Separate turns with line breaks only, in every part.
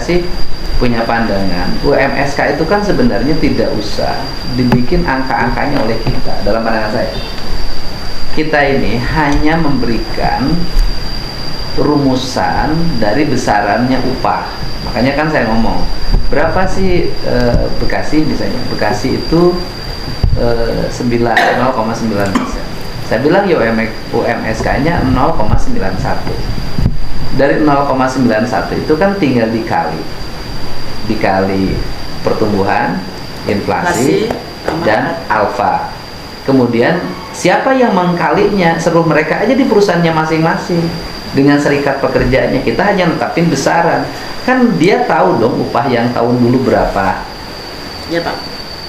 sih punya pandangan UMSK itu kan sebenarnya tidak usah dibikin angka-angkanya oleh kita. Dalam pandangan saya, kita ini hanya memberikan rumusan dari besarannya upah. Makanya kan saya ngomong, berapa sih Bekasi misalnya? Bekasi itu 0,9%. Saya bilang ya UMSK-nya 0,91. Dari 0,91 itu kan tinggal dikali pertumbuhan, inflasi, dan alfa. Kemudian siapa yang mengkalinya, seluruh mereka aja di perusahaannya masing-masing dengan serikat pekerjaannya. Kita hanya netapin besaran. Kan dia tahu dong upah yang tahun dulu berapa.
Ya Pak.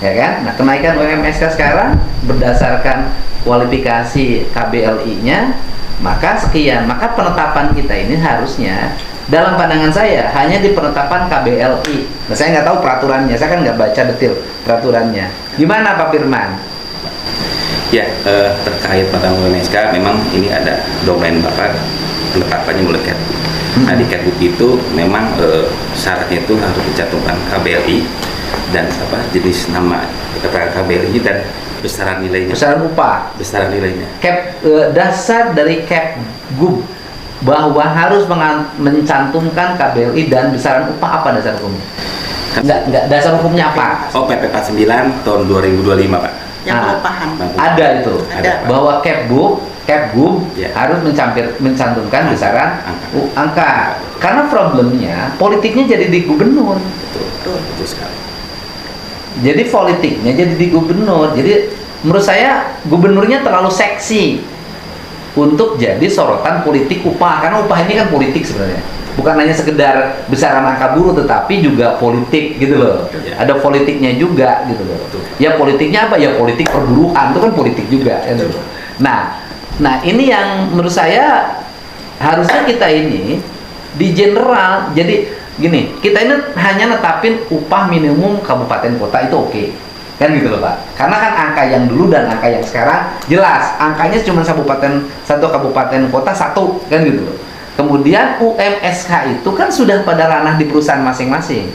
Ya kan? Nah, kenaikan UMSK sekarang berdasarkan kualifikasi KBLI-nya, maka sekian. Maka penetapan kita ini harusnya, dalam pandangan saya, hanya di penetapan KBLI. Nah, saya nggak tahu peraturannya, saya kan nggak baca detail peraturannya. Gimana Pak Firman?
Ya, terkait pada UMSK, memang ini ada domain Bapak, penetapannya mulai Kemdikbud. Nah, di Kemdikbud itu memang syaratnya itu harus dicantumkan KBLI dan jenis nama keterangan KBLI dan besaran nilainya. Besaran upah. Besaran nilainya.
Dasar dari Kemdikbud bahwa harus mencantumkan KBLI dan besaran upah, apa dasar hukumnya? Enggak, dasar hukumnya apa?
Oh, PP 49 tahun 2025 Pak.
Yang pengupahan.
Ada itu.
Ada.
Bahwa Kemdikbud
ya,
harus mencantumkan besaran angka. Karena problemnya politiknya jadi di gubernur.
Betul sekali.
Jadi politiknya jadi di gubernur. Jadi menurut saya gubernurnya terlalu seksi untuk jadi sorotan politik upah. Karena upah ini kan politik sebenarnya. Bukan hanya sekedar besaran angka buruh, tetapi juga politik gitu loh. Ya. Ada politiknya juga gitu loh. Betul. Ya politiknya apa? Ya politik perburuhan itu kan politik juga. Gitu. Nah ini yang menurut saya harusnya kita ini di general. Jadi gini, kita ini hanya netapin upah minimum kabupaten kota itu oke. Kan gitu loh Pak. Karena kan angka yang dulu dan angka yang sekarang jelas. Angkanya cuma satu kabupaten kota satu, kan gitu loh. Kemudian UMSK itu kan sudah pada ranah di perusahaan masing-masing.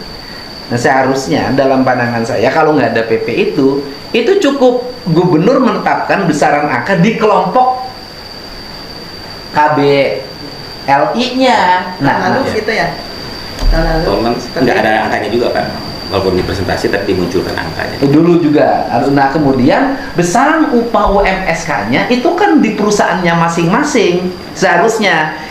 Nah, seharusnya dalam pandangan saya kalau nggak ada PP itu cukup gubernur menetapkan besaran angka di kelompok KBLI-nya.
Nah, lalu gitu ya.
Lalu nggak ada angkanya juga Pak. Walaupun di presentasi tapi dimunculkan angkanya.
Dulu juga. Nah, kemudian besaran upah UMSK-nya itu kan di perusahaannya masing-masing seharusnya.